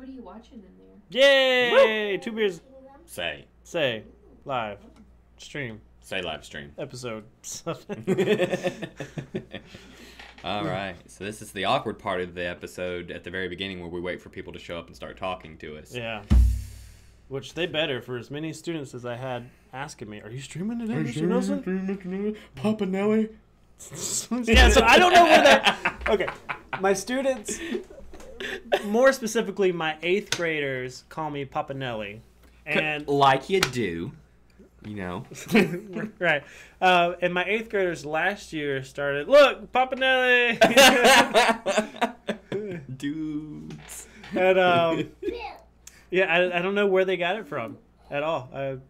What are you watching in there? Yay! Two Beers. Say Live. Stream. live stream. Episode. All right. So this is the awkward part of the episode at the very beginning where we wait for people to show up and start talking to us. Yeah. Which they better for as many students as I had asking me, are you streaming today, Mr. Nelson? Papa Nelly? Yeah, so I don't know where they're... Okay. My students, more specifically my 8th graders, call me Papa Nelly. And like you do, you know. Right. And my 8th graders last year started, look, Papa Nelly! Dudes. And, yeah, I don't know where they got it from at all. I have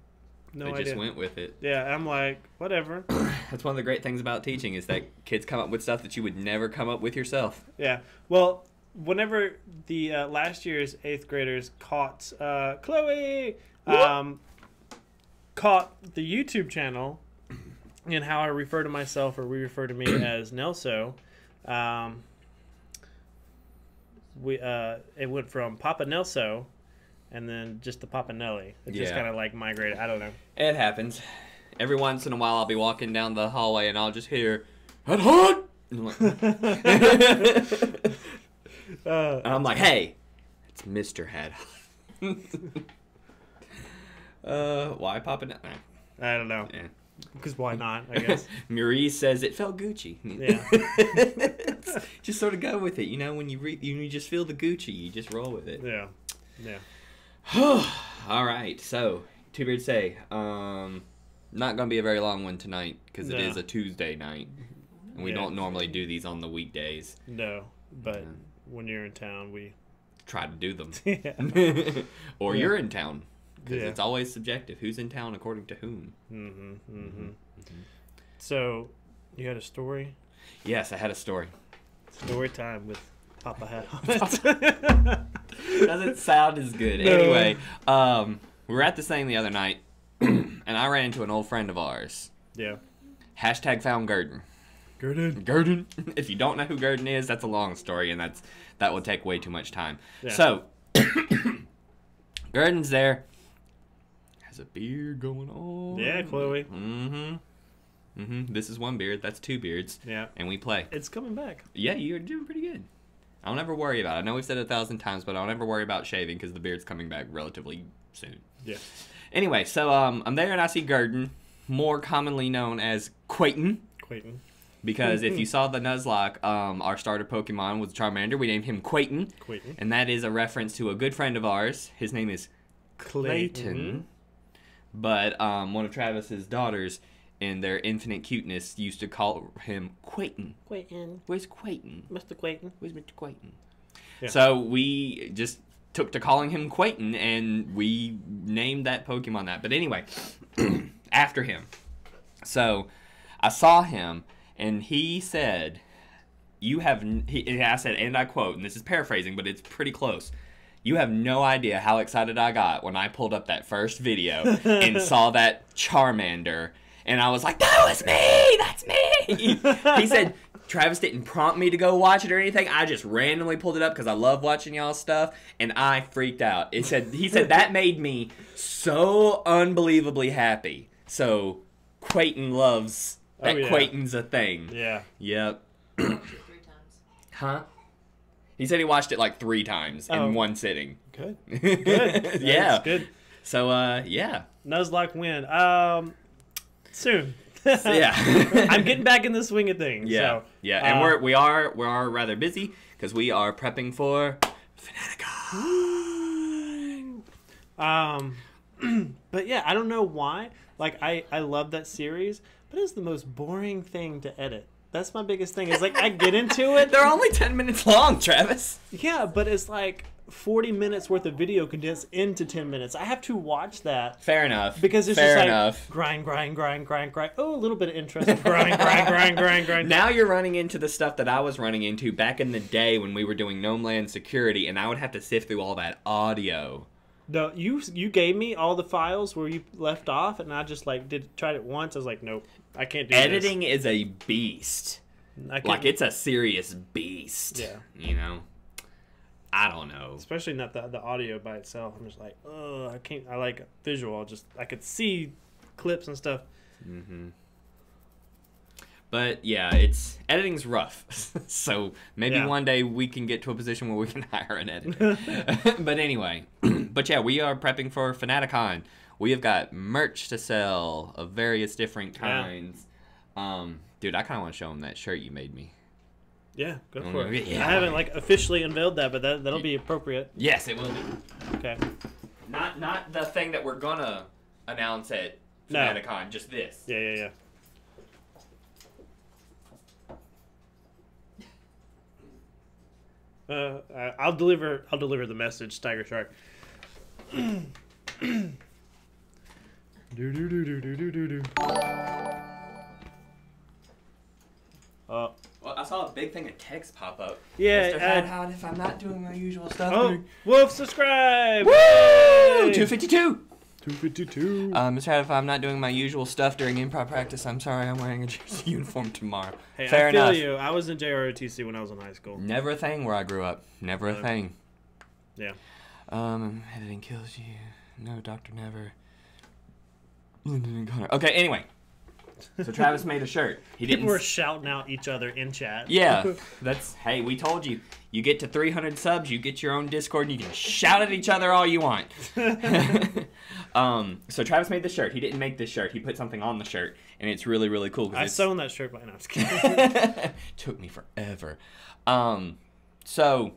no idea. They just went with it. Yeah, I'm like, whatever. That's one of the great things about teaching is that kids come up with stuff that you would never come up with yourself. Yeah. Well, whenever the last year's 8th graders caught Chloe, caught the YouTube channel and how I refer to myself, or we refer to me as Nelso, it went from Papa Nelso and then just to Papa Nelly. It just kind of like migrated. I don't know. It happens. Every once in a while I'll be walking down the hallway and I'll just hear, "Head hot!" And I'm like, hey, it's Mr. Head. Why Papa Nelly? I don't know. Yeah. Because why not, I guess. Maurice says it felt Gucci. Yeah. Just sort of go with it. You know, when you just feel the Gucci, you just roll with it. Yeah. Yeah. All right. So, Two Beards say, not going to be a very long one tonight because it is a Tuesday night. And we don't normally do these on the weekdays. No, but when you're in town, we try to do them. Yeah. Or you're in town. Because it's always subjective. Who's in town according to whom? So, you had a story? Yes, I had a story. Story time with Papa Hat on it. Doesn't sound as good. No. Anyway, we were at this thing the other night, and I ran into an old friend of ours. Yeah. # found Gurdon. Gurdon. If you don't know who Gurdon is, that's a long story, and that would take way too much time. Yeah. So, Gurdon's there. Has a beard going on. Yeah, Chloe. This is one beard. That's 2 beards. Yeah. And we play. It's coming back. Yeah, you're doing pretty good. I'll never worry about it. I know we've said it 1,000 times, but I'll never worry about shaving because the beard's coming back relatively soon. Yeah. Anyway, so I'm there and I see Gurdon, more commonly known as Quayton. Because if you saw the Nuzlocke, our starter Pokemon was Charmander. We named him Quayton. And that is a reference to a good friend of ours. His name is Clayton. But one of Travis's daughters, in their infinite cuteness, used to call him Quayton. Where's Quayton? Mr. Quayton. Where's Mr. Quayton? Yeah. So we just took to calling him Quayton, and we named that Pokemon that. But anyway, after him. So I saw him, and he said, I said, and I quote, and this is paraphrasing, but it's pretty close. You have no idea how excited I got when I pulled up that first video and saw that Charmander. And I was like, that was me! That's me! He said, Travis didn't prompt me to go watch it or anything. I just randomly pulled it up because I love watching y'all's stuff. And I freaked out. He said, that made me so unbelievably happy. So, Quayton loves that. Quayton's a thing. Yeah. Yep. 3 times. Huh? He said he watched it like 3 times in one sitting. Good. Good. Yeah. That's good. So, yeah. Nuzlocke win. Soon. So, yeah. I'm getting back in the swing of things. Yeah. So, yeah. And we are rather busy because we are prepping for Fanaticon. But yeah, I don't know why. Like, I love that series, but it's the most boring thing to edit. That's my biggest thing. Is like I get into it. They're only 10 minutes long, Travis. Yeah, but it's like 40 minutes worth of video condensed into 10 minutes. I have to watch that. Fair enough. Because it's just like grind. Oh, a little bit of interest. Grind. Now you're running into the stuff that I was running into back in the day when we were doing Gnome Land Security, and I would have to sift through all that audio. No, you gave me all the files where you left off, and I just like tried it once. I was like, nope, I can't do Editing this. is a beast. Like, it's a serious beast. Yeah. You know? I don't know. Especially not the audio by itself. I'm just like, oh, I can't. I like visual. I could see clips and stuff. Mm-hmm. But yeah, editing's rough. So maybe one day we can get to a position where we can hire an editor. But anyway, but yeah, we are prepping for Fanaticon. We have got merch to sell of various different kinds. Dude, I kind of want to show them that shirt you made me. Yeah, go for it. Yeah. I haven't officially unveiled that, but that'll be appropriate. Yes, it will be. Okay. Not the thing that we're gonna announce at Fanaticon, just this. Yeah. I'll deliver the message, Tiger Shark. Well, I saw a big thing of text pop up. Yeah. Mr. Hot, if I'm not doing my usual stuff. Oh, Wolf, subscribe! Woo! Yay! 252. 252. Mr. Hot, if I'm not doing my usual stuff during improv practice, I'm sorry, I'm wearing a jersey uniform tomorrow. Hey, Fair I feel enough. you. I was in JROTC when I was in high school. Never a thing where I grew up. Never a thing. Yeah. Editing kills you. No, Dr. Never. Lyndon and Connor. Okay, anyway. So Travis made a shirt. He didn't. People were shouting out each other in chat. Yeah, hey, we told you. You get to 300 subs, you get your own Discord, and you can shout at each other all you want. So Travis made the shirt. He didn't make this shirt. He put something on the shirt, and it's really, really cool. I sewn that shirt by now. Just kidding. Took me forever. So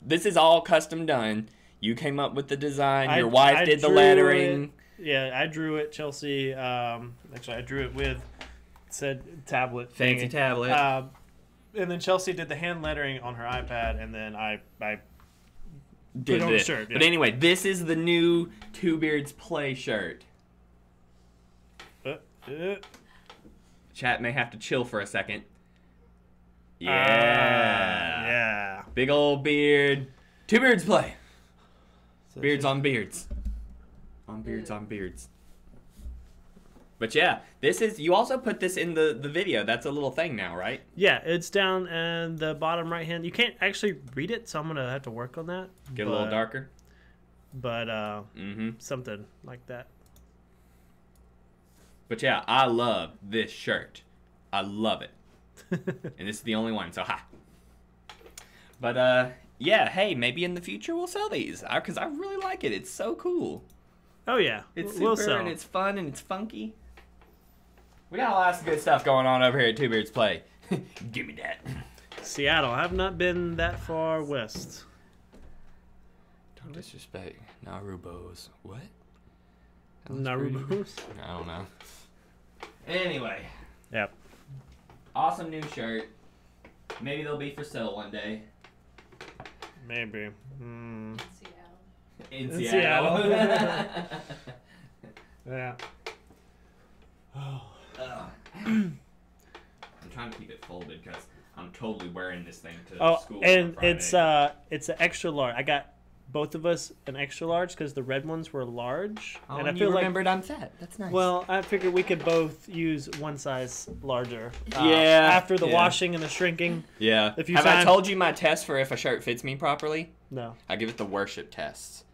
this is all custom done. You came up with the design. Your wife did the lettering. Yeah, I drew it. Chelsea, actually, I drew it with said tablet. Fancy thingy. tablet. And then Chelsea did the hand lettering on her iPad, and then I did put on this. the shirt. Yeah. But anyway, this is the new Two Beards Play shirt. Chat may have to chill for a second. Yeah. Yeah. Big old beard. Two Beards Play. Beards on beards. On beards. But yeah, this is, you also put this in the video. That's a little thing now, right? Yeah, it's down in the bottom right hand. You can't actually read it, so I'm gonna have to work on that. Get a little darker. But something like that. But yeah, I love this shirt. I love it. And this is the only one, so ha. But yeah, hey, maybe in the future we'll sell these, because I really like it. It's so cool. Oh yeah, It's we'll super sell. and it's fun and it's funky. We got lots of good stuff going on over here at Two Beards Play. Give me that. Seattle. I have not been that far west. Don't disrespect Narubos. What? Narubos? I don't know. Anyway. Yep. Awesome new shirt. Maybe they'll be for sale one day. Maybe. In In Seattle. Yeah. I'm trying to keep it folded because I'm totally wearing this thing to school. And on Friday. it's an extra large. I got both of us an extra large because the red ones were large. Oh, and I you feel remembered I'm fat. That's nice. Well, I figured we could both use one size larger. Yeah. After the washing and the shrinking. Yeah. If you Have I find- told you my test for if a shirt fits me properly? No. I give it the worship test.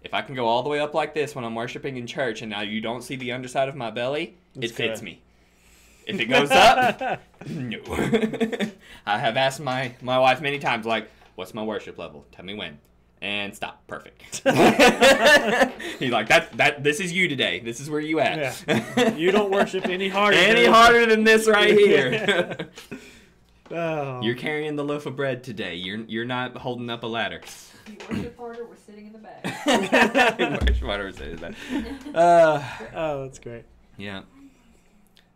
If I can go all the way up like this when I'm worshiping in church and now you don't see the underside of my belly, That's it fits good. me. If it goes up, no. I have asked my wife many times, like, what's my worship level? Tell me when. And stop. Perfect. He's like, this is you today. This is where you at. Yeah. You don't worship any harder. Any harder than this right here. Oh. You're carrying the loaf of bread today. You're not holding up a ladder. You worship harder, we're sitting in the back. Worship harder, we're sitting in the back. Oh, that's great. Yeah.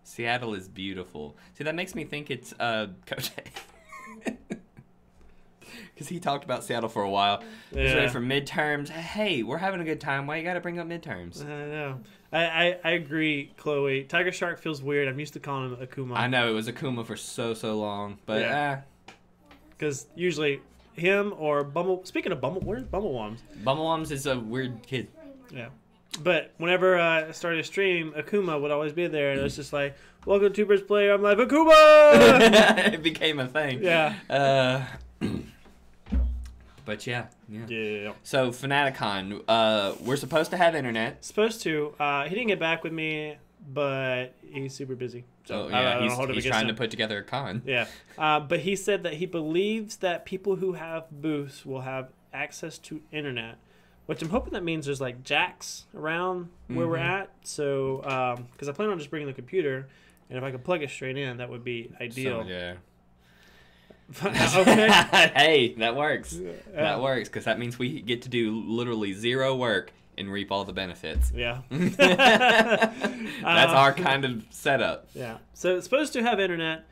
Seattle is beautiful. See, that makes me think it's Kote. Because he talked about Seattle for a while. He's ready for midterms. Hey, we're having a good time. Why you got to bring up midterms? I know. I agree, Chloe. Tiger Shark feels weird. I'm used to calling him Akuma. I know, it was Akuma for so long. But, Because usually him or Bumble... Speaking of Bumble, where's Bumblewums? Bumblewums is a weird kid. Yeah. But whenever I started a stream, Akuma would always be there. And it was just like, welcome to Two Birds Play. I'm like, Akuma! It became a thing. Yeah. But yeah. Yeah. So Fanaticon, we're supposed to have internet. Supposed to. He didn't get back with me, but he's super busy. So I yeah, don't hold it he's against trying to him. put together a con. Yeah. But he said that he believes that people who have booths will have access to internet, which I'm hoping that means there's like jacks around where we're at. So, because I plan on just bringing the computer, and if I could plug it straight in, that would be ideal. So, yeah. Okay. Hey, that works. That works because that means we get to do literally zero work and reap all the benefits. Yeah. That's our kind of setup. Yeah. So it's supposed to have internet.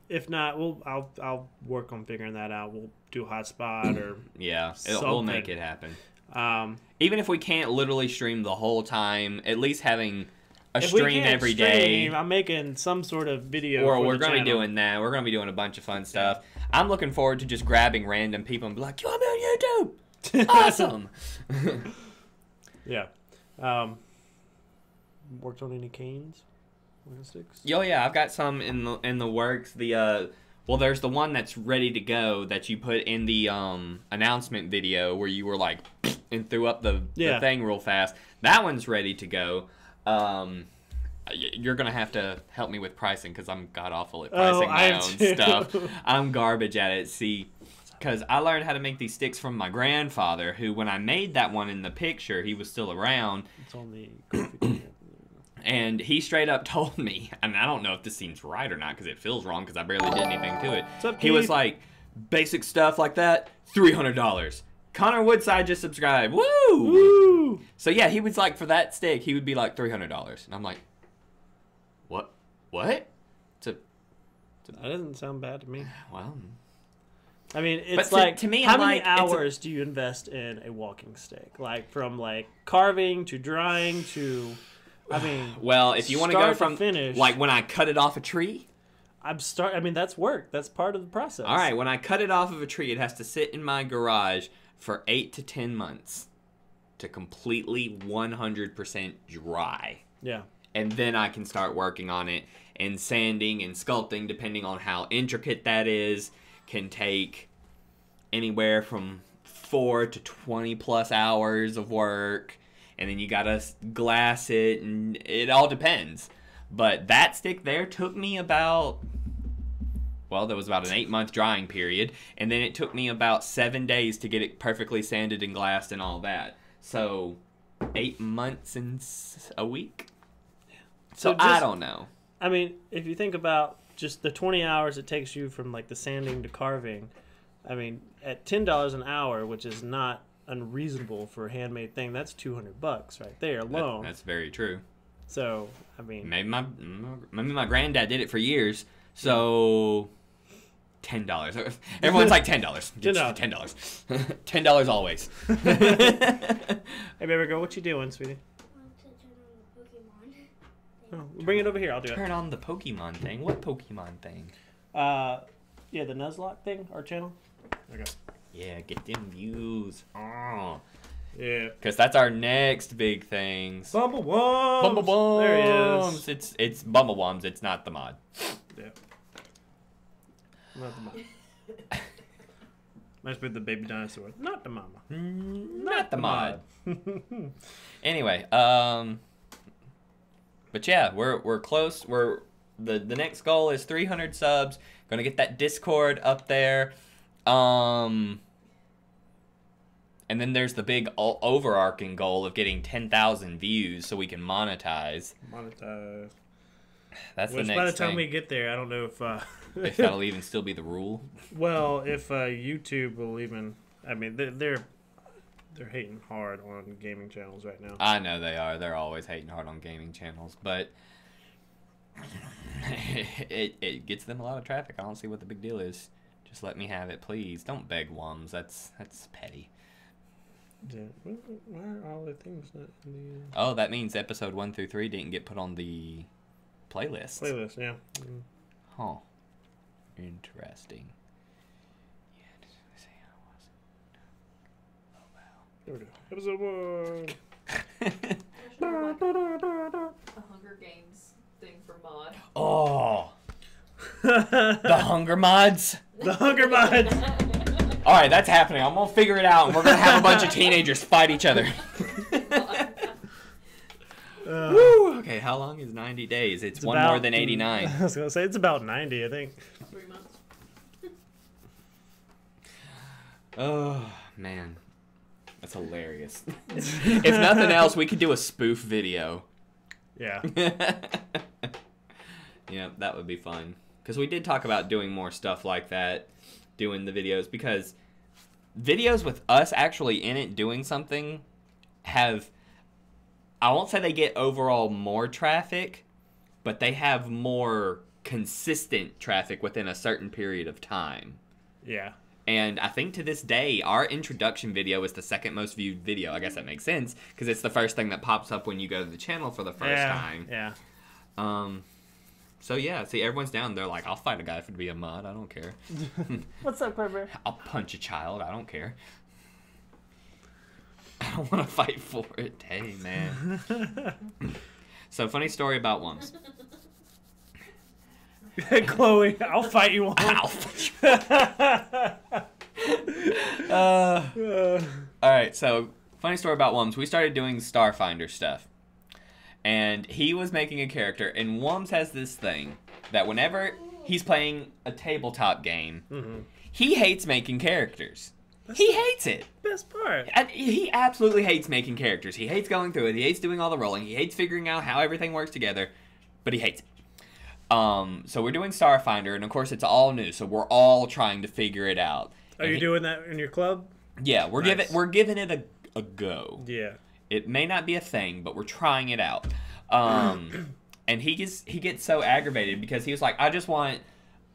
If not, I'll work on figuring that out. We'll do a hotspot or Yeah, we'll something. make it happen. Um, Even if we can't literally stream the whole time, at least having a if we stream can't every day. stream, I'm making some sort of video. Or for we're the going to be channel. doing that. We're going to be doing a bunch of fun stuff. I'm looking forward to just grabbing random people and be like, you want me on YouTube? Awesome. Yeah. Worked on any canes? Sticks? Oh yeah, I've got some in the works. Well, there's the one that's ready to go that you put in the announcement video where you were like and threw up the thing real fast. That one's ready to go. You're gonna have to help me with pricing because I'm god awful at pricing my own stuff. I'm garbage at it. See, because I learned how to make these sticks from my grandfather, who when I made that one in the picture, he was still around. It's on the coffee. And he straight up told me, and I don't know if this seems right or not because it feels wrong because I barely did anything to it. What's up, He was like, basic stuff like that, $300. Connor Woodside just subscribed. Woo! Woo! So yeah, he was like, for that stick, he would be like $300. And I'm like, what? What? That doesn't sound bad to me. Well, I mean, it's But like to me, how I'm many like, it's a- hours do you invest in a walking stick? Like from like carving to drying to, I mean, well, if you want to go start from finish, like when I cut it off a tree. I mean, that's work. That's part of the process. All right, when I cut it off of a tree, it has to sit in my garage for 8 to 10 months to completely 100% dry. Yeah. And then I can start working on it, and sanding and sculpting, depending on how intricate that is, can take anywhere from 4 to 20 plus hours of work. And then you gotta glass it, and it all depends. But that stick there took me about, well, there was about an 8-month drying period, and then it took me about 7 days to get it perfectly sanded and glassed and all that. So 8 months and a week. So I don't know. I mean, if you think about just the 20 hours it takes you from like the sanding to carving, I mean, at $10 an hour, which is not unreasonable for a handmade thing, that's $200 right there alone. That's very true. So, I mean, Maybe my granddad did it for years. So $10. Everyone's like $10. $10. $10 always. Hey, baby girl, what you doing, sweetie? Oh, bring it over here. I'll do it. Turn on the Pokemon thing. What Pokemon thing? Yeah, the Nuzlocke thing, our channel. Okay. Yeah, get them views. Oh. Yeah. Because that's our next big things. Bumbleworms. Bumbleworms. There he is. It's Bumbleworms. It's not the mod. Yeah. Not the mama. Must be the baby dinosaur. Not the mama. Not the mod. Anyway, but yeah, we're close. We're the next goal is 300 subs. Gonna get that Discord up there. And then there's the big overarching goal of getting 10,000 views so we can monetize. Monetize. That's Which the next by the time thing. we get there, I don't know if If that'll even still be the rule. well, if YouTube will even. I mean, they're hating hard on gaming channels right now. I know they are. They're always hating hard on gaming channels, but it gets them a lot of traffic. I don't see what the big deal is. Just let me have it, please. Don't beg Wums. That's petty. Yeah. Why are all the things not in the Oh, that means episode 1 through 3 didn't get put on the playlist. playlist? Yeah. Mm. Huh. Interesting. Yeah, just see how There we go. Episode 1. A Hunger Games thing for mod. Oh, the Hunger Mods. The Hunger Mods. All right, that's happening. I'm gonna figure it out, and we're gonna have a bunch of teenagers fight each other. Woo! Okay, how long is 90 days? It's one more than 89. I was gonna say it's about 90, I think. 3 months. Oh man, that's hilarious. If nothing else, we could do a spoof video. Yeah. Yeah, that would be fun. Because we did talk about doing more stuff like that, doing the videos, because videos with us actually in it doing something have, I won't say they get overall more traffic, but they have more consistent traffic within a certain period of time. Yeah. And I think to this day, our introduction video is the second most viewed video. I guess that makes sense, because it's the first thing that pops up when you go to the channel for the first time. Yeah. So yeah, see, everyone's down. They're like, I'll fight a guy if it'd be a mod. I don't care. What's up, Clever? I'll punch a child. I don't care. I don't want to fight for it. Hey, man. So, funny story about Wums. Chloe, I'll fight you on. I'll fight you. All right, so funny story about Wums. We started doing Starfinder stuff. And he was making a character, and Wums has this thing that whenever he's playing a tabletop game, he hates making characters. He hates it. Best part. And he absolutely hates making characters. He hates going through it. He hates doing all the rolling. He hates figuring out how everything works together, but he hates it. So we're doing Starfinder, and of course it's all new, so we're all trying to figure it out. Are you doing that in your club? Yeah, we're giving it a go. Yeah. It may not be a thing, but we're trying it out. And he gets so aggravated because he was like, I just want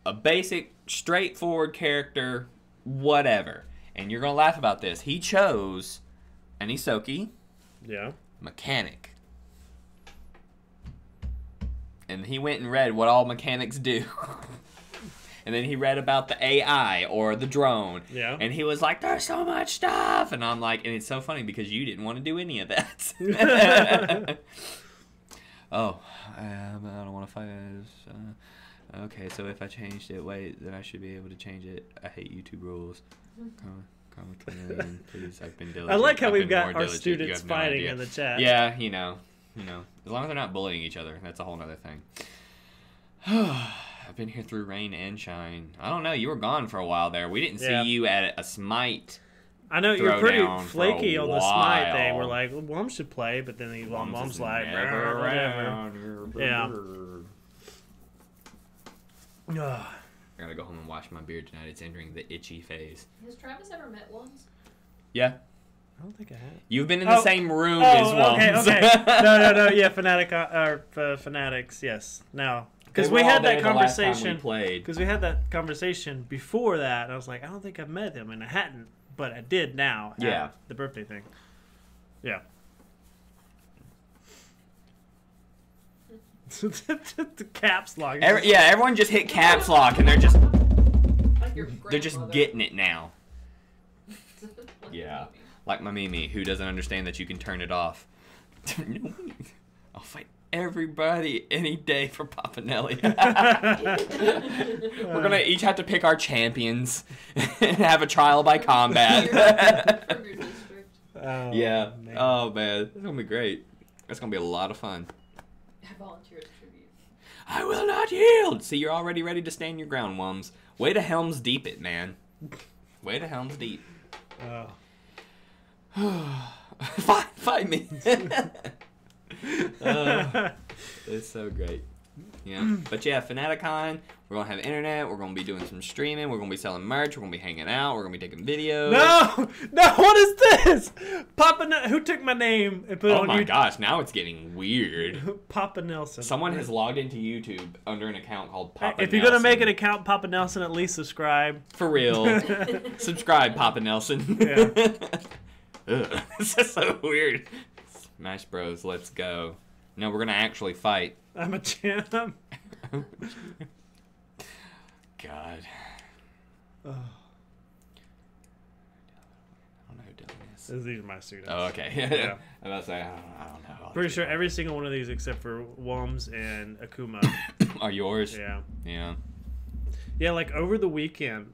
a basic, straightforward character, whatever. And you're gonna laugh about this. He chose an Isoki mechanic. And he went and read what all mechanics do. And then he read about the AI or the drone. Yeah. And he was like, there's so much stuff. And I'm like, and it's so funny because you didn't want to do any of that. Oh, I don't want to fight this. Okay, so if I changed it, wait, then I should be able to change it. I hate YouTube rules. Come with Chameleon, please. I've been diligent. I like how I've we've been got more our diligent. students You have no fighting idea. in the chat. Yeah, you know, as long as they're not bullying each other, that's a whole other thing. I've been here through rain and shine. I don't know. You were gone for a while there. We didn't see you at a Smite. I know you're pretty flaky on the Smite thing. while. We're like, well, Wums should play, but then Wums like, never whatever. Yeah. I gotta go home and wash my beard tonight. It's entering the itchy phase. Has Travis ever met Wums? Yeah. I don't think I have. You've been in the same room as Wums. Okay. No. Yeah, Fanatics. Yes. Now, because we had that conversation. Because we had that conversation before that, and I was like, I don't think I've met him, and I hadn't, but I did now. Yeah. The birthday thing. Yeah. The caps lock. Everyone just hit caps lock, and they're just Like getting it now. Yeah. Like my Mimi, who doesn't understand that you can turn it off. I'll fight everybody any day for Papanelli. We're gonna each have to pick our champions and have a trial by combat. From your district. Oh, yeah. Man. Oh man, it's gonna be great. It's gonna be a lot of fun. I volunteer as tribute. I will not yield. See, you're already ready to stand your ground, Wums. Way to Helm's Deep it, man. Way to Helm's Deep. Fight me. It's so great. Yeah. But yeah, Fanaticon, we're going to have internet. We're going to be doing some streaming. We're going to be selling merch. We're going to be hanging out. We're going to be taking videos. No, what is this? Who took my name and put it Oh on my YouTube? gosh, now it's getting weird. Papa Nelson. Someone has logged into YouTube under an account called Papa If you're going to make an Nelson. account, Papa Nelson, at least subscribe. For real. Subscribe, Papa Nelson. Yeah. Ugh, this is so weird. Smash Bros, let's go. No, we're going to actually fight. I'm a champ. God. Oh, I don't know who Dylan is. these are my students. Oh, okay. Yeah. I was about to say, I don't know. Pretty sure every single one of these except for Wums and Akuma. Are yours? Yeah. Yeah. Yeah, like over the weekend,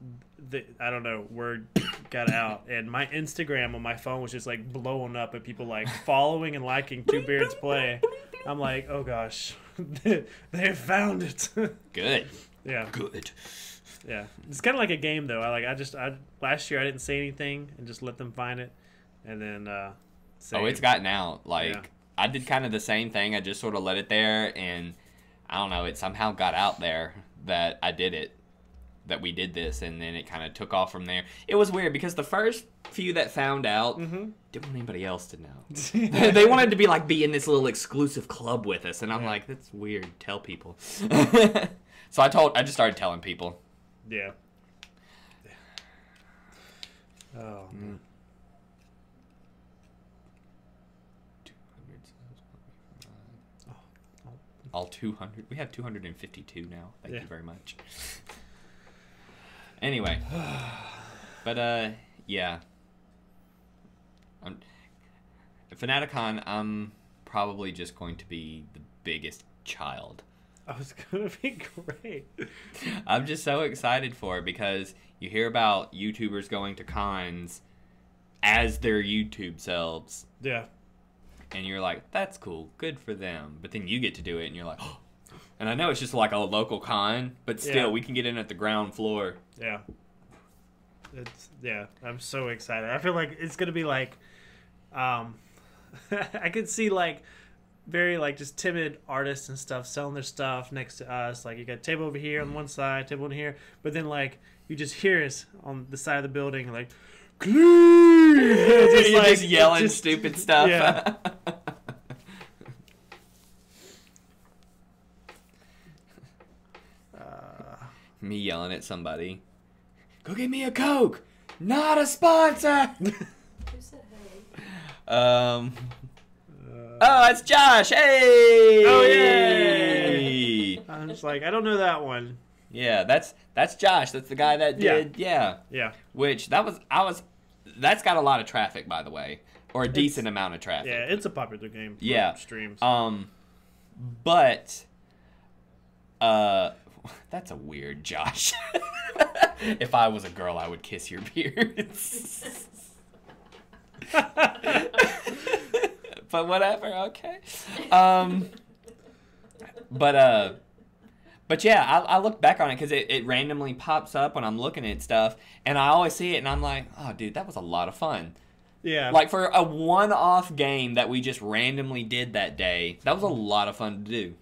I don't know, word got out, and my Instagram on my phone was just like blowing up, and people like following and liking Two Beards Play. I'm like, oh gosh, they found it. Good. Yeah, Good. yeah. It's kind of like a game though. I last year I didn't say anything and just let them find it, and then Oh, it's gotten out. Like Yeah. I did kind of the same thing. I just sort of let it there, and I don't know. It somehow got out there that I did it. That we did this, and then it kind of took off from there. It was weird because the first few that found out didn't want anybody else to know. They wanted to be in this little exclusive club with us, and I'm like, that's weird. Tell people. So I just started telling people. Yeah. Oh man. 200. All 200. We have 252 now. Thank Yeah. you very much. Anyway, but yeah. At Fanaticon, I'm probably just going to be the biggest child. I was gonna be great. I'm just so excited for it because you hear about YouTubers going to cons as their YouTube selves, Yeah. and you're like, that's cool, good for them. But then you get to do it, and you're like, oh. And I know it's just like a local con, but still, Yeah. we can get in at the ground floor. Yeah. I'm so excited. I feel like it's gonna be like, I could see like very like just timid artists and stuff selling their stuff next to us. Like you got a table over here on one side, table in here, but then like you just hear us on the side of the building like, Just, like, just yelling just- stupid stuff. yeah. Me yelling at somebody. Go get me a Coke. Not a sponsor. Who said hey? Oh, it's Josh. Hey. Oh, yay. I'm just like, I don't know that one. Yeah, that's Josh. That's the guy that did. Yeah. Yeah. Which that's got a lot of traffic, by the way, or a decent amount of traffic. Yeah, it's a popular game. For Yeah. streams. But that's a weird Josh. If I was a girl, I would kiss your beards. But whatever, okay. But yeah, I look back on it because it randomly pops up when I'm looking at stuff, and I always see it, and I'm like, oh, dude, that was a lot of fun. Yeah. Like, for a one-off game that we just randomly did that day, that was a lot of fun to do.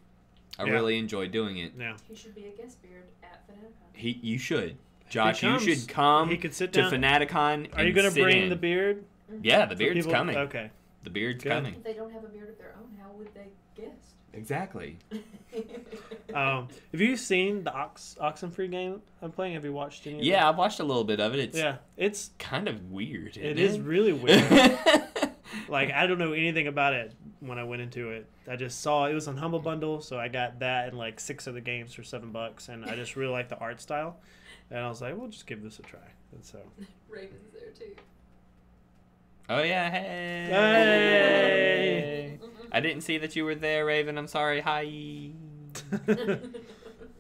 I Yeah. really enjoyed doing it. Yeah. He should be a guest beard at Fanaticon. You should. Josh, you comes, should come he could sit to down. Fanaticon. Are you and gonna sit bring in. the beard? Yeah, the for beard's people? coming. Okay. The beard's Good. coming. If they don't have a beard of their own, how would they guest? Exactly. Have you seen the Oxenfree game I'm playing? Have you watched any of Yeah, it? I've watched a little bit of it. It's Yeah. It's kind of weird. it is really weird. Like, I don't know anything about it when I went into it. I just saw it was on Humble Bundle, so I got that and like 6 other games for $7, and I just really like the art style. And I was like, we'll just give this a try. And so, Raven's there too. Oh yeah, hey. Hey. I didn't see that you were there, Raven. I'm sorry. Hi.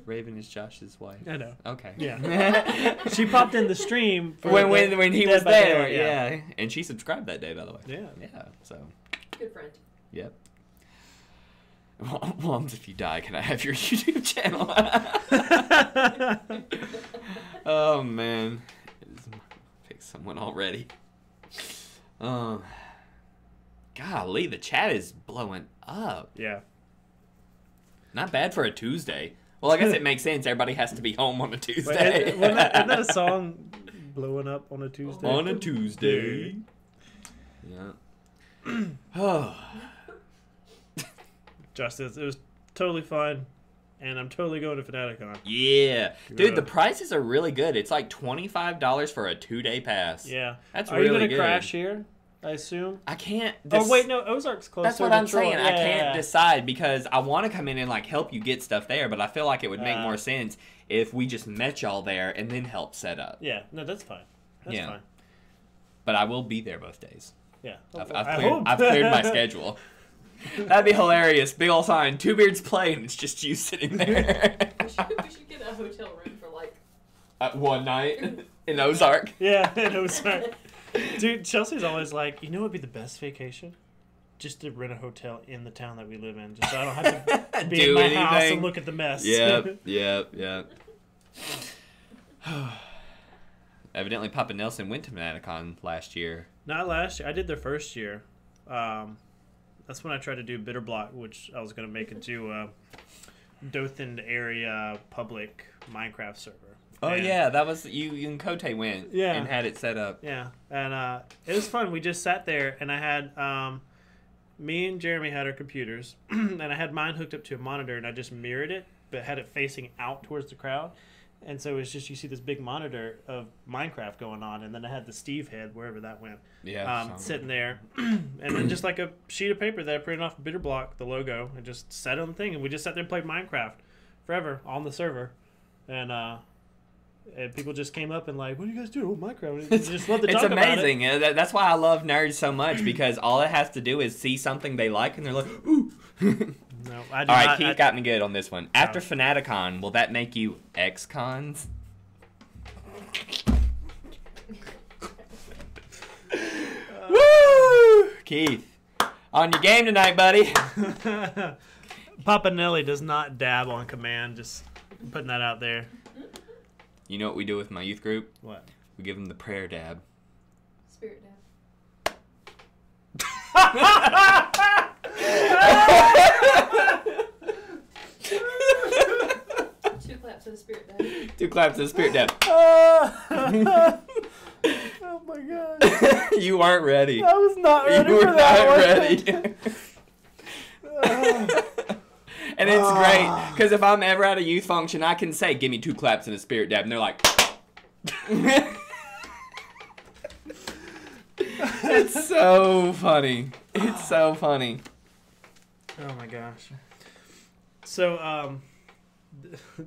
Raven is Josh's wife. I know. Okay. Yeah. She popped in the stream for when he Dead was by there, Daylight, yeah. And she subscribed that day, by the way. Yeah. Yeah. So, Good friend. yep. Moms, if you die, can I have your YouTube channel? Oh man, pick someone already. Golly, the chat is blowing up. Yeah. Not bad for a Tuesday. Well, I guess it makes sense. Everybody has to be home on a But Tuesday. isn't that a song blowing up on a Tuesday? On a Tuesday. Yeah. Oh. Justice. It was totally fun, and I'm totally going to Fanaticon. Yeah. Yeah. Dude, the prices are really good. It's like $25 for a 2-day pass. Yeah. That's Are really you gonna good. crash here? I assume. I can't. Oh wait, no, Ozark's closer. That's what to I'm Detroit. saying. I Yeah, can't yeah. decide because I want to come in and like help you get stuff there, but I feel like it would make Uh. more sense if we just met y'all there and then help set up. Yeah, no, that's fine. That's Yeah. fine. But I will be there both days. Yeah. I've cleared my schedule. That'd be hilarious. Big ol' sign, Two Beards Play, and it's just you sitting there. We should get a hotel room for like One night. In Ozark. Yeah, in Ozark. Dude, Chelsea's always like, you know what would be the best vacation? Just to rent a hotel in the town that we live in, just so I don't have to be Do in my anything. house and look at the mess. Yep. Evidently, Papa Nelson went to Fanaticon last year. Not last year. I did their first year. That's when I tried to do Bitterblock, which I was going to make into a Dothan area public Minecraft server. Oh And- yeah, that was you and Kote went Yeah. and had it set up. Yeah, and it was fun. We just sat there, and I had me and Jeremy had our computers, and I had mine hooked up to a monitor, and I just mirrored it, but had it facing out towards the crowd. And so it's just you see this big monitor of Minecraft going on, and then I had the Steve head wherever that went, Yeah. sitting there, and then just like a sheet of paper that I printed off Bitterblock, the logo, and just sat on the thing, and we just sat there and played Minecraft forever on the server, and people just came up and like, what do you guys do? Oh, Minecraft. They just love to It's talk about it. amazing. That's why I love nerds so much, because all it has to do is see something they like and they're like, ooh. No, I do All right, not. Keith got me good on this one. After Fanaticon, will that make you ex-cons? Woo! Keith, on your game tonight, buddy. Papa Nelly does not dab on command. Just putting that out there. You know what we do with my youth group? What? We give them the prayer dab. Spirit dab. Two claps of the spirit dab. 2 claps of the spirit dab. Oh my god. You weren't ready. I was not ready You were for that not one. ready. And it's great, because if I'm ever at a youth function, I can say, give me 2 claps and a spirit dab, and they're like... It's so funny. It's so funny. Oh my gosh. So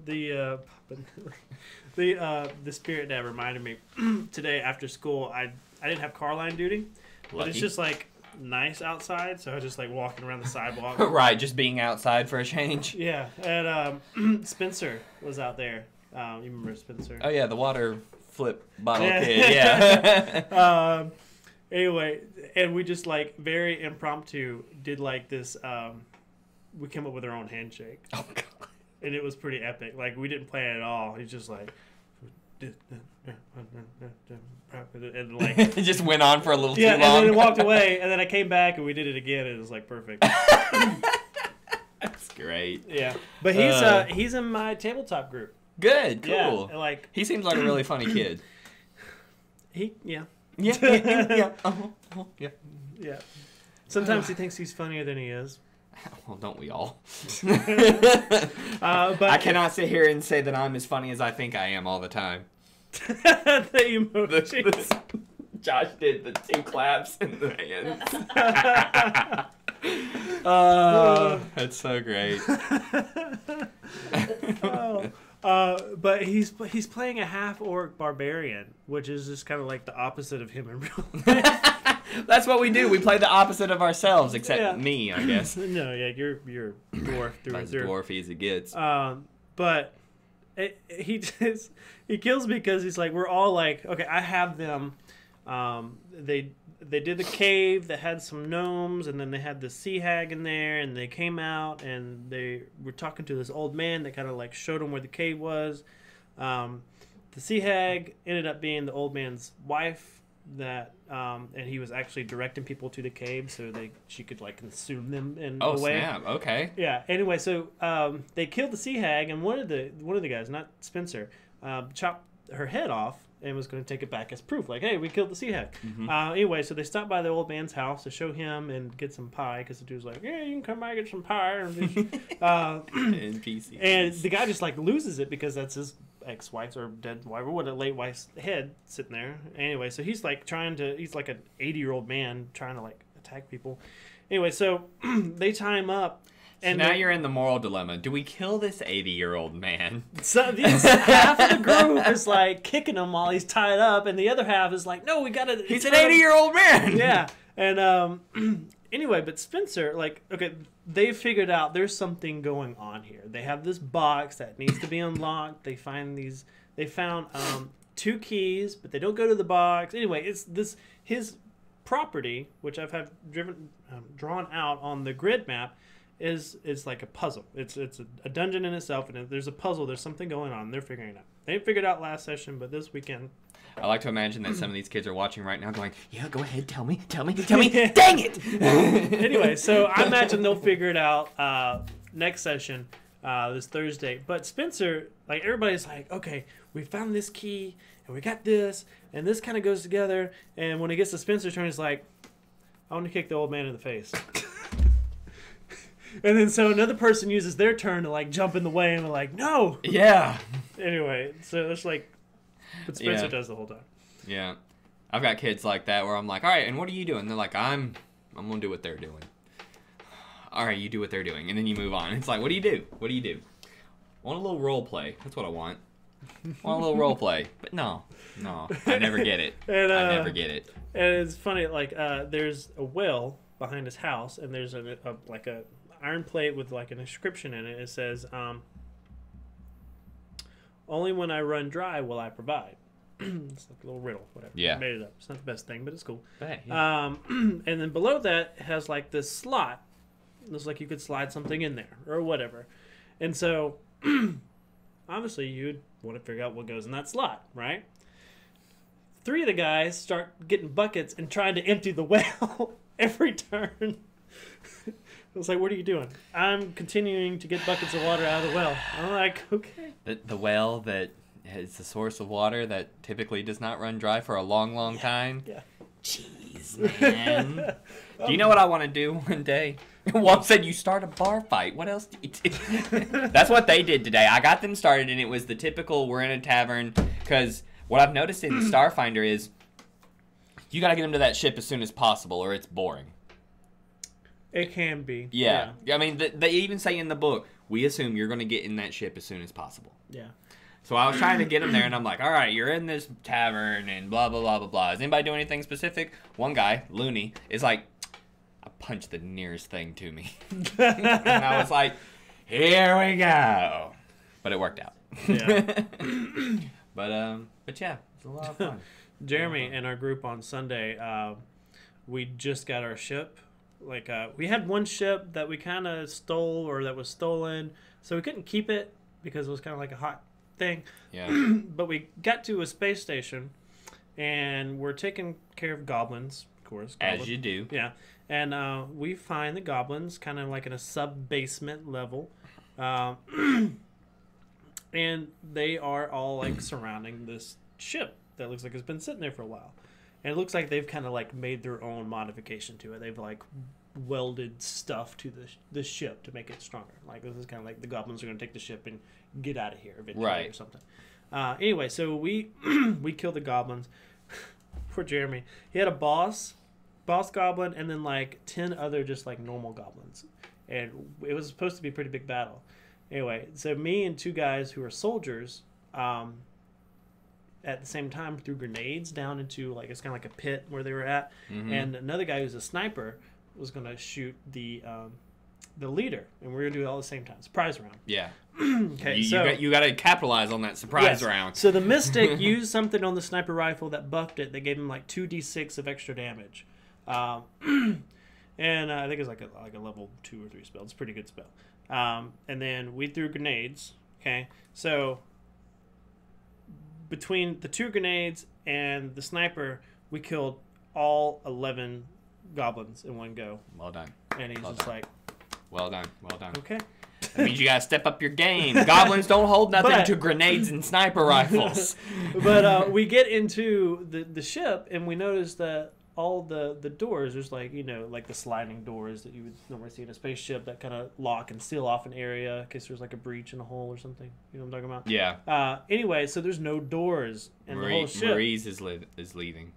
the spirit dab reminded me today after school. I didn't have car line duty, but it's Lucky. just like nice outside, so I was just like walking around the sidewalk. Right, just being outside for a change. Yeah, and Spencer was out there. You remember Spencer? Oh yeah, the water flip bottle Yeah. kid. Yeah. Anyway, and we just like very impromptu did like this. We came up with our own handshake, Oh god. and it was pretty epic. Like we didn't plan it at all. He's just like, and like It just went on for a little yeah, too and long. then it walked away, and then I came back and we did it again. And it was like perfect. That's great. Yeah, but he's in my tabletop group. Good, cool. Yeah, and, like He seems like a really funny kid. yeah. Yeah. Yeah. Sometimes he thinks he's funnier than he is. Well, don't we all? But I cannot sit here and say that I'm as funny as I think I am all the time. the emojis. Josh did the 2 claps in the hands. That's so great. But he's playing a half orc barbarian, which is just kind of like the opposite of him in real life. That's what we do. We play the opposite of ourselves, except Yeah. me, I guess. No, yeah, you're dwarf through and As through. dwarfy as it gets. But he kills me because he's like, we're all like, okay, I have them. They did the cave that had some gnomes, and then they had the sea hag in there, and they came out and they were talking to this old man that kind of like showed them where the cave was. The sea hag ended up being the old man's wife. And he was actually directing people to the cave so she could like consume them in Oh a way. snap! Okay. Yeah. Anyway, so they killed the sea hag, and one of the guys, not Spencer, chopped her head off and was going to take it back as proof, like, hey, we killed the sea hag. Anyway, so they stopped by the old man's house to show him and get some pie, because the dude's like, yeah, you can come by and get some pie. NPC. And the guy just like loses it because that's his ex-wife's or dead wife or what, a late wife's head sitting there. Anyway, so he's like he's like an 80-year-old man trying to like attack people. Anyway, so they tie him up. And now you're in the moral dilemma. Do we kill this 80-year-old man? So half of the group is like kicking him while he's tied up, and the other half is like, no, we gotta. He's an 80-year-old man! Yeah. And anyway, but Spencer, like, okay, they figured out there's something going on here. They have this box that needs to be unlocked. They found 2 keys, but they don't go to the box. Anyway, it's this his property, which I've had drawn out on the grid map, is like a puzzle. It's a dungeon in itself, and if there's a puzzle, there's something going on. They're figuring it out. They didn't figure it out last session, but this weekend. I like to imagine that some of these kids are watching right now going, yeah, go ahead, tell me. Dang it! Anyway, so I imagine they'll figure it out next session, this Thursday. But Spencer, like, everybody's like, okay, we found this key, and we got this, and this kind of goes together. And when it gets to Spencer's turn, he's like, I want to kick the old man in the face. And then so another person uses their turn to, like, jump in the way, and we're like, no! Yeah. Anyway, so it's like, but Spencer does the whole time. Yeah. I've got kids like that where I'm like, all right, and what are you doing? They're like, I'm going to do what they're doing. All right, you do what they're doing. And then you move on. It's like, what do you do? What do you do? I want a little role play. That's what I want. I want a little role play. But no, I never get it. And, I never get it. And it's funny, like, there's a well behind his house, and there's a iron plate with, like, an inscription in it. It says, only when I run dry will I provide. It's like a little riddle, whatever. Yeah. I made it up. It's not the best thing, but it's cool. But, yeah. And then below that it has, like, this slot. It looks like you could slide something in there or whatever. And so, obviously, you'd want to figure out what goes in that slot, right? 3 of the guys start getting buckets and trying to empty the well every turn. I was like, what are you doing? I'm continuing to get buckets of water out of the well. I'm like, okay. The well that is the source of water that typically does not run dry for a long, long time. Yeah. Jeez, man. Do you know what I want to do one day? Walt said you start a bar fight. What else do you do? That's what they did today. I got them started, and it was the typical we're in a tavern. Because what I've noticed in Starfinder is you got to get them to that ship as soon as possible, or it's boring. It can be. Yeah. I mean, they even say in the book, we assume you're going to get in that ship as soon as possible. Yeah. So I was trying to get them there, and I'm like, all right, you're in this tavern, and blah, blah, blah, blah, blah. Is anybody doing anything specific? One guy, Looney, is like, I punched the nearest thing to me. And I was like, here we go. But it worked out. Yeah. But yeah, it's a lot of fun. Jeremy and our group on Sunday, we just got our ship. Like, we had one ship that we kind of stole, or that was stolen, so we couldn't keep it because it was kind of like a hot thing. Yeah. But we got to a space station, and we're taking care of goblins, of course. As you do. Yeah. And we find the goblins kind of like in a sub-basement level. And they are all, like, surrounding this ship that looks like it's been sitting there for a while. And it looks like they've kind of, like, made their own modification to it. They've, like, welded stuff to the ship to make it stronger. Like, this is kind of like the goblins are going to take the ship and get out of here eventually, right, or something. Anyway, so we we killed the goblins. Poor Jeremy. He had a boss goblin, and then, like, 10 other just, like, normal goblins. And it was supposed to be a pretty big battle. Anyway, so me and 2 guys who are soldiers, at the same time, threw grenades down into, like, it's kind of like a pit where they were at. Mm-hmm. And another guy who's a sniper was going to shoot the leader, and we were going to do it all at the same time. Surprise round. Yeah. Okay, you got to capitalize on that surprise round. So the Mystic used something on the sniper rifle that buffed it. That gave him, like, 2d6 of extra damage. And I think it's like a level 2 or 3 spell. It's a pretty good spell. And then we threw grenades. Okay, so between the 2 grenades and the sniper, we killed all 11 goblins in one go. Well done. And he's well just done. like, well done. Well done. okay. That means you gotta step up your game. Goblins don't hold nothing to grenades and sniper rifles. But we get into the ship, and we notice that all the doors, there's, like, you know, like the sliding doors that you would normally see in a spaceship that kind of lock and seal off an area in case there's, like, a breach in a hole or something. You know what I'm talking about? Yeah. Anyway, so there's no doors in the whole ship. Maurice is leaving.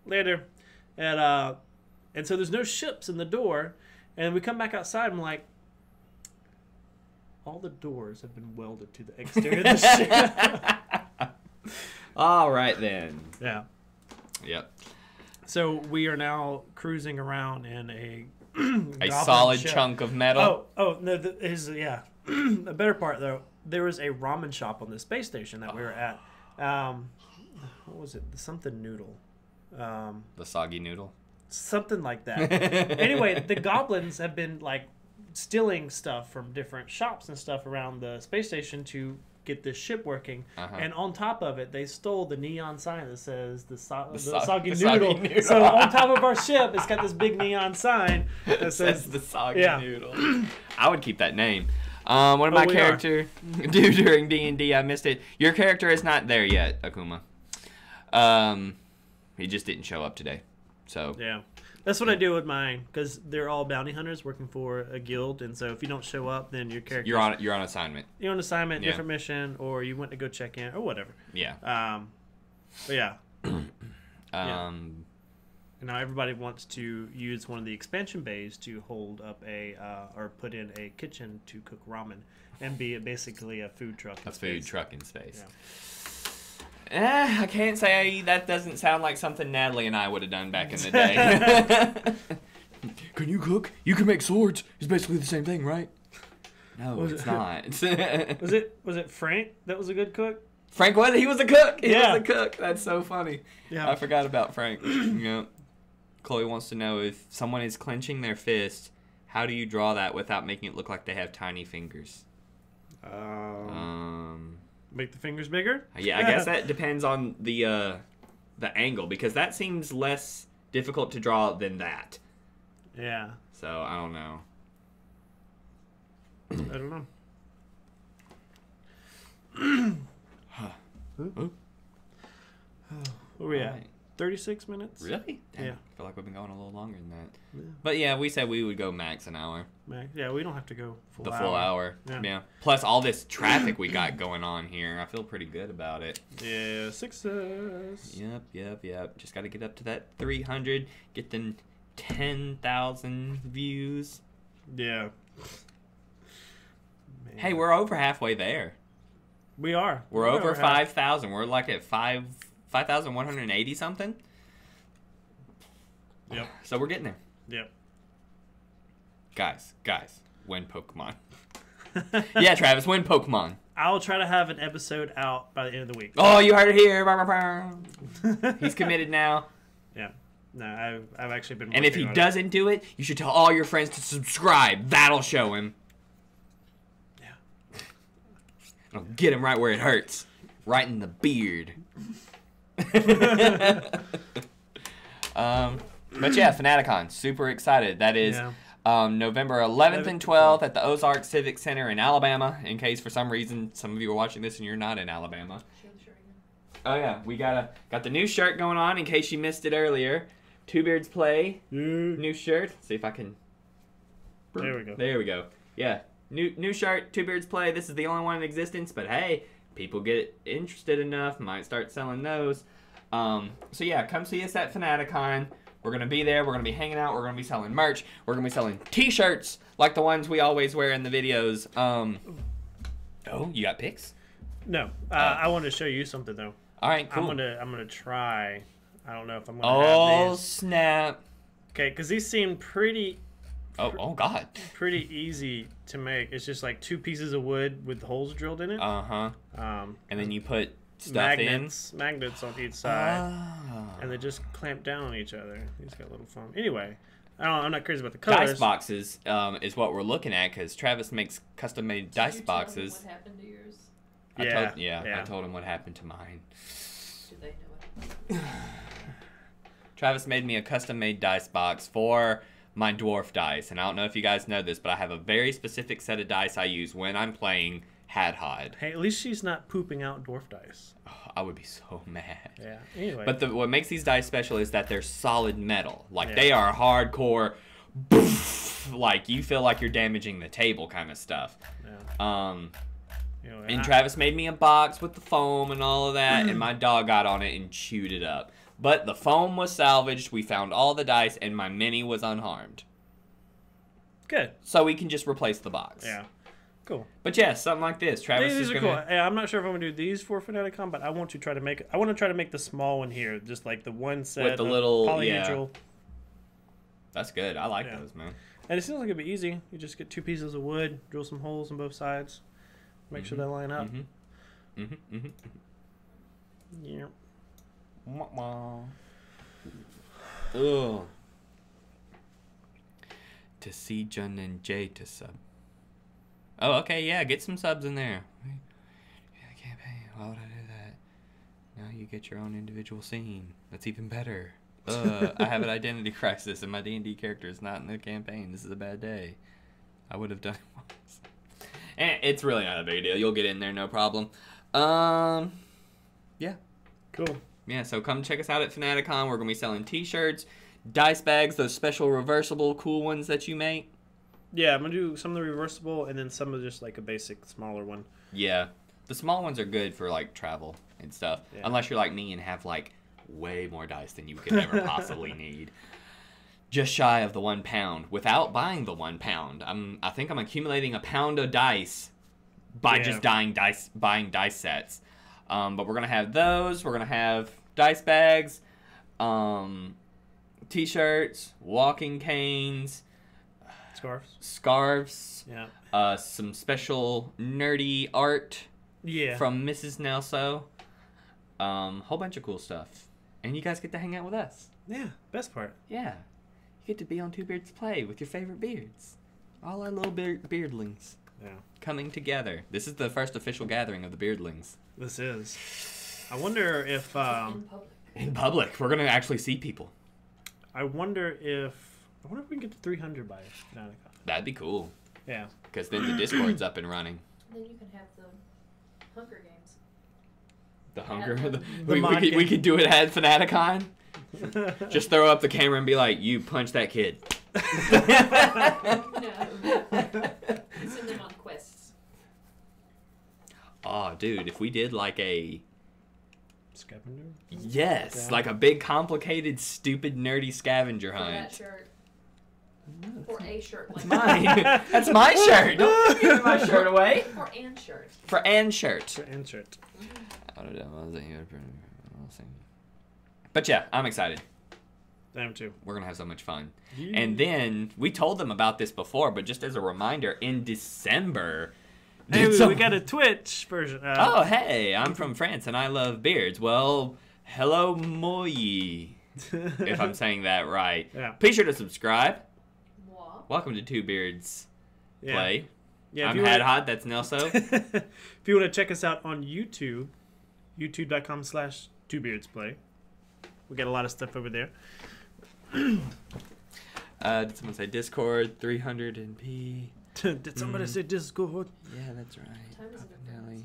Later. And so there's no ships in the door, and we come back outside, and I'm like, all the doors have been welded to the exterior of the ship. All right, then. Yeah. Yep. So we are now cruising around in a solid ship. chunk of metal. Oh no! Yeah. The better part, though, there was a ramen shop on the space station that we were at. what was it? Something noodle. The soggy noodle. Something like that. Anyway, the goblins have been like stealing stuff from different shops and stuff around the space station to get this ship working. And on top of it, they stole the neon sign that says the soggy noodle. So on top of our ship, it's got this big neon sign that says the soggy noodle. I would keep that name. What did my character do during D&D? I missed it. Your character is not there yet, Akuma. He just didn't show up today. So yeah, that's what I do with mine, because they're all bounty hunters working for a guild, and so if you don't show up, then your character you're on assignment. You're on assignment, different mission, or you went to go check in or whatever. Yeah. But yeah. And now everybody wants to use one of the expansion bays to hold up or put in a kitchen to cook ramen and be basically a food truck. Food truck in space. Yeah. I can't say that doesn't sound like something Natalie and I would have done back in the day. Can you cook? You can make swords. It's basically the same thing, right? No, it's not. Was it Frank that was a good cook? Frank was? He was a cook. He was a cook. That's so funny. Yeah. I forgot about Frank. Yeah. Chloe wants to know, if someone is clenching their fist, how do you draw that without making it look like they have tiny fingers? Make the fingers bigger? Yeah, I guess that depends on the angle, because that seems less difficult to draw than that. Yeah. So, I don't know. I don't know. Where we at? 36 minutes? Really? Damn, Yeah. I feel like we've been going a little longer than that. Yeah. But yeah, we said we would go max an hour. Yeah, we don't have to go full hour. Full hour. Yeah. Plus all this traffic we got going on here. I feel pretty good about it. Yeah, success. Yep. Just got to get up to that 300. Get them 10,000 views. Yeah. Man. Hey, we're over halfway there. We are. We're over 5,000. We're like at 5,180 something. Yep. So we're getting there. Yep. Guys, win Pokemon. Yeah, Travis, win Pokemon. I'll try to have an episode out by the end of the week. Oh, you heard it here. He's committed now. Yeah. No, I've actually been. And if he doesn't do it, you should tell all your friends to subscribe. That'll show him. Yeah. I'll get him right where it hurts. Right in the beard. But yeah, Fanaticon. Super excited. That is November 11th and 12th at the Ozark Civic Center in Alabama. In case for some reason some of you are watching this and you're not in Alabama. Oh yeah, we got the new shirt going on in case you missed it earlier. Two Beards Play, new shirt. See if I can. There we go. There we go. Yeah, new shirt. Two Beards Play. This is the only one in existence, but hey, people get interested enough, might start selling those. So yeah, come see us at Fanaticon. We're gonna be there. We're gonna be hanging out. We're gonna be selling merch. We're gonna be selling T-shirts like the ones we always wear in the videos. Oh, you got pics? No, I wanted to show you something though. All right, cool. I'm gonna try. I don't know if I'm gonna have these. Snap! Okay, because these seem pretty. Oh God. Pretty easy to make. It's just like two pieces of wood with holes drilled in it. And then you put stuff magnets on each side, and they just clamp down on each other. These got a little foam. Anyway, I'm not crazy about the colors. Dice boxes is what we're looking at, because Travis makes custom-made dice boxes. What happened to yours? I told him what happened to mine. Did they know it? Travis made me a custom-made dice box for my dwarf dice, and I don't know if you guys know this, but I have a very specific set of dice I use when I'm playing Hadhod. Hey, at least she's not pooping out dwarf dice. Oh, I would be so mad. Yeah. Anyway. But what makes these dice special is that they're solid metal. Like they are hardcore. Boof, like you feel like you're damaging the table kind of stuff. Yeah. Anyway, and Travis made me a box with the foam and all of that, and my dog got on it and chewed it up. But the foam was salvaged. We found all the dice, and my mini was unharmed. Good. So we can just replace the box. Yeah. Cool. But yeah, something like this. Travis these is are gonna... cool. Yeah, I'm not sure if I'm gonna do these for Fanaticon, but I want to try to make. I want to try to make the small one here, just like the one set with the little polyhedral. Yeah. That's good. I like those, man. And it seems like it'd be easy. You just get two pieces of wood, drill some holes on both sides, make sure they line up. Yeah. Ugh. To see Jun and Jay to sub. Oh, okay, yeah, get some subs in there. Yeah, campaign. Why would I do that? Now you get your own individual scene. That's even better. I have an identity crisis, and my D&D character is not in the campaign. This is a bad day. I would have done it once. And it's really not a big deal. You'll get in there, no problem. Yeah. Cool. Yeah, so come check us out at Fanaticon. We're going to be selling t-shirts, dice bags, those special reversible cool ones that you make. Yeah, I'm gonna do some of the reversible and then some of just like a basic smaller one. Yeah. The small ones are good for, like, travel and stuff. Yeah. Unless you're like me and have, like, way more dice than you could ever possibly need. Just shy of the 1 pound without buying the 1 pound. I think I'm accumulating a pound of dice by just buying dice sets. But we're gonna have those. We're gonna have dice bags, t-shirts, walking canes, scarves. Yeah. Some special nerdy art. Yeah. From Mrs. Nelso. Whole bunch of cool stuff. And you guys get to hang out with us. Yeah. Best part. Yeah. You get to be on Two Beards Play with your favorite beards. All our little beardlings. Yeah. Coming together. This is the first official gathering of the beardlings. This is. I wonder if In public. In public. We're going to actually see people. I wonder if we can get to 300 by Fanaticon. That'd be cool. Yeah. Because then the Discord's up and running. Then you can have the Hunger Games. The hunger. mod We could do it at Fanaticon. Just throw up the camera and be like, you punch that kid. No. Send them on quests. Oh, dude, if we did like a... Scavenger? Yes, Yeah. like a big, complicated, stupid, nerdy scavenger For that hunt. shirt. For a shirt. Like Mine. That's my shirt. Don't give my shirt away. For an shirt. For Anne's shirt. Insert. I don't know. But yeah, I'm excited. Them too. We're going to have so much fun. Yeah. And then, we told them about this before, but just as a reminder, in December... Hey, So- we got a Twitch version. Oh, hey, I'm from France and I love beards. Well, hello, moi, if I'm saying that right. Yeah. Be sure to subscribe. Moi. Welcome to Two Beards Yeah. Play. Yeah. I'm Had Hot, that's Nelso. If you want to check us out on YouTube, youtube.com/twobeardsplay. We got a lot of stuff over there. Did someone say Discord 300 NP? Did somebody say Discord? Yeah, that's right. What time is it in Papa Nelly. France?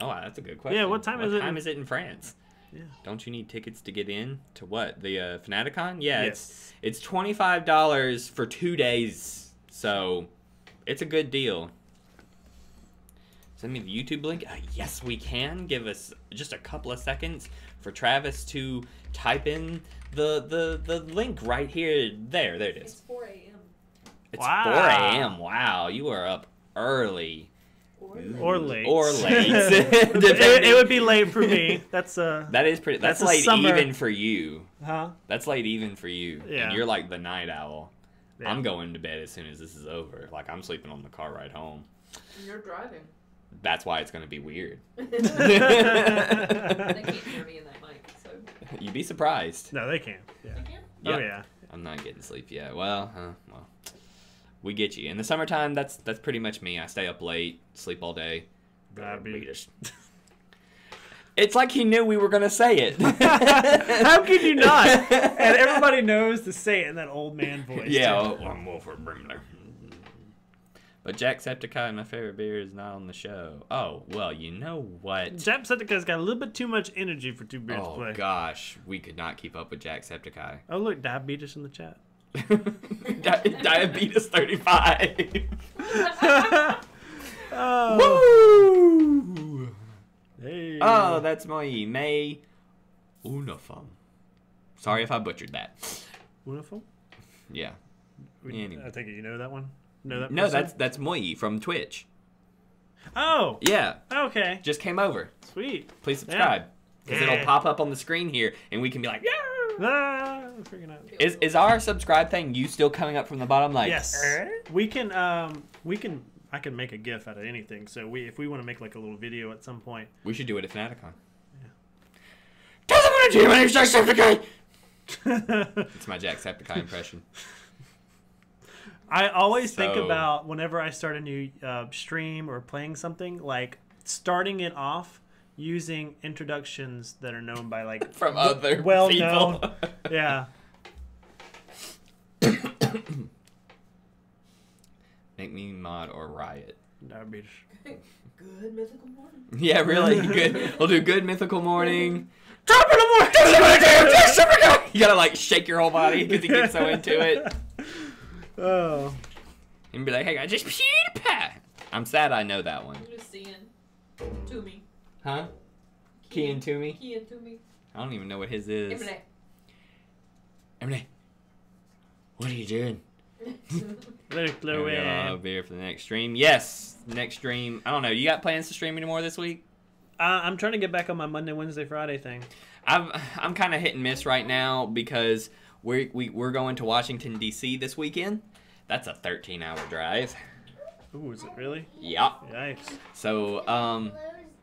Oh, wow, that's a good question. Yeah, what time is it What time in- is it in France? Yeah. Don't you need tickets to get in to what? The Fanaticon? Yeah, Yes. it's $25 for 2 days. So, it's a good deal. Send me the YouTube link. Yes, we can. Give us just a couple of seconds for Travis to type in the link right here. There it is. It's 4 a.m. It's Wow. 4 a.m. Wow, you are up early. Or late. Or late. It would be late for me. That's That is pretty. That's That's a late summer- even for you. huh? That's late even for you. Yeah. And you're like the night owl. Yeah. I'm going to bed as soon as this is over. Like, I'm sleeping on the car ride home. You're driving. That's why it's going to be weird. They can't hear me in that mic, so. You'd be surprised. No, they can. Yeah. They can? Oh Yep. yeah. I'm not getting sleep yet. Well, we get you. In the summertime, that's pretty much me. I stay up late, sleep all day. Diabetes. It's like he knew we were going to say it. How could you not? And everybody knows to say it in that old man voice. Yeah, too. I'm Wolford Brimler. But Jacksepticeye, my favorite beer, is not on the show. Oh, well, you know what? Jacksepticeye's got a little bit too much energy for Two Beards Oh, Play. gosh. We could not keep up with Jacksepticeye. Oh, look, diabetes in the chat. Diabetes 35. Oh, Woo! hey. Oh, that's my May Unifum. Sorry if I butchered that. Wonderful. Yeah. Anyway. I think you know that one. Know that? No, person? that's Moi from Twitch. Oh. Yeah. Okay. Just came over. Sweet. Please subscribe. Because Yeah. it'll pop up on the screen here, and we can be like, yeah. I'm freaking out. Is our subscribe thing you still coming up from the bottom? Like, Yes. We can. I can make a GIF out of anything. So if we want to make like a little video at some point. we should do it at Fanaticon. Yeah. Tell them what my name's Jacksepticeye. It's my Jacksepticeye impression. I always think So- about whenever I start a new stream or playing something, like starting it off using introductions that are known by like From other well people. known. Yeah. Make me mod or riot. That would be. Good mythical morning. Yeah, really good. We'll do good mythical morning. Top of the morning. You gotta like shake your whole body because he gets so into it. Oh. And be like, hey guys, just PewDiePie. I'm sad I know that one. I'm just seeing Toomey. Huh? Key and Toomey? Key and Toomey. I don't even know what his is. Emily. Emily, what are you doing? Very There we go. I'll be here for the next stream. Yes, next stream. I don't know. You got plans to stream anymore this week? I'm trying to get back on my Monday, Wednesday, Friday thing. I'm kind of hit and miss right now because we're going to Washington D.C. this weekend. That's a 13-hour drive. Ooh, is it really? Yep. Yikes. So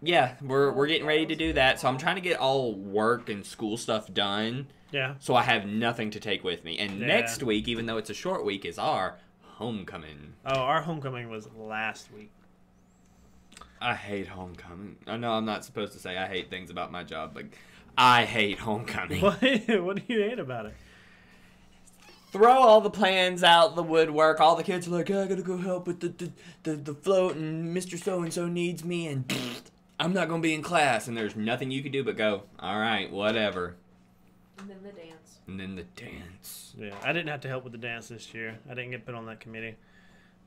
yeah, we're getting ready to do that. So I'm trying to get all work and school stuff done. Yeah. So I have nothing to take with me. And Yeah. next week, even though it's a short week, is our homecoming. Oh, our homecoming was last week. I hate homecoming. I know I'm not supposed to say I hate things about my job, but I hate homecoming. What do you hate about it? Throw all the plans out the woodwork. All the kids are like, I gotta go help with the float, and Mr. So-and-so needs me, and I'm not gonna be in class. And there's nothing you can do but go, all right, whatever. And then the dance. And then the dance. Yeah, I didn't have to help with the dance this year. I didn't get put on that committee.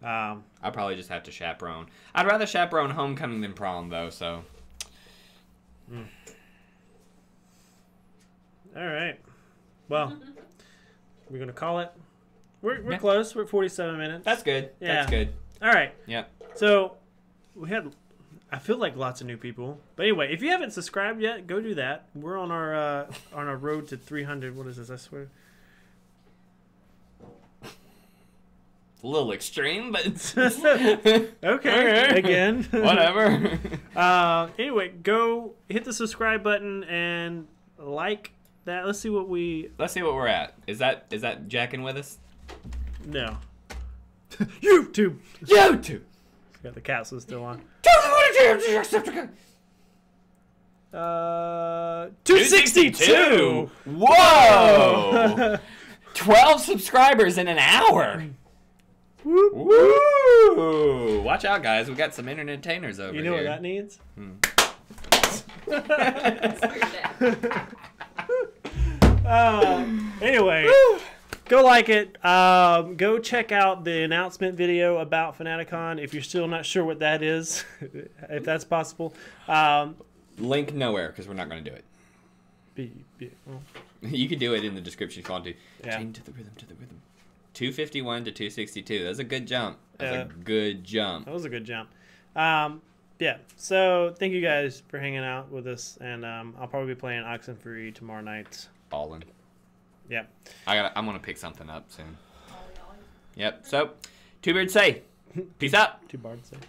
I'll probably just have to chaperone. I'd rather chaperone homecoming than prom, though, so. All right. Well, we're going to call it. We're Yeah. close. We're at 47 minutes. That's good. Yeah. That's good. All right. Yep. So we had, I feel like lots of new people. But anyway, if you haven't subscribed yet, go do that. We're on our road to 300. What is this? I swear. A little extreme, but. Okay. Again. Whatever. Anyway, go hit the subscribe button and like that. Let's see what we. Let's see what we're at. Is that Jacking with us? No. YouTube. YouTube. Got the capsule still on. 262. 262. Whoa. 12 subscribers in an hour. Whoop. Woo! Watch out, guys. We got some entertainers over You know here. what that needs? Anyway, go like it. Go check out the announcement video about Fanaticon if you're still not sure what that is, if that's possible. Link nowhere because we're not going to do it. Well, You can do it in the description if you want to. Yeah. Chain to the rhythm, to the rhythm. 251 to 262. That's a good jump. That's Yeah. a good jump. that was a good jump. Yeah, so thank you guys for hanging out with us, and I'll probably be playing Oxenfree tomorrow night. Ballin'. Yeah. I'm gonna pick something up soon. Yep. So, Two Beards say, peace out. Two bards there.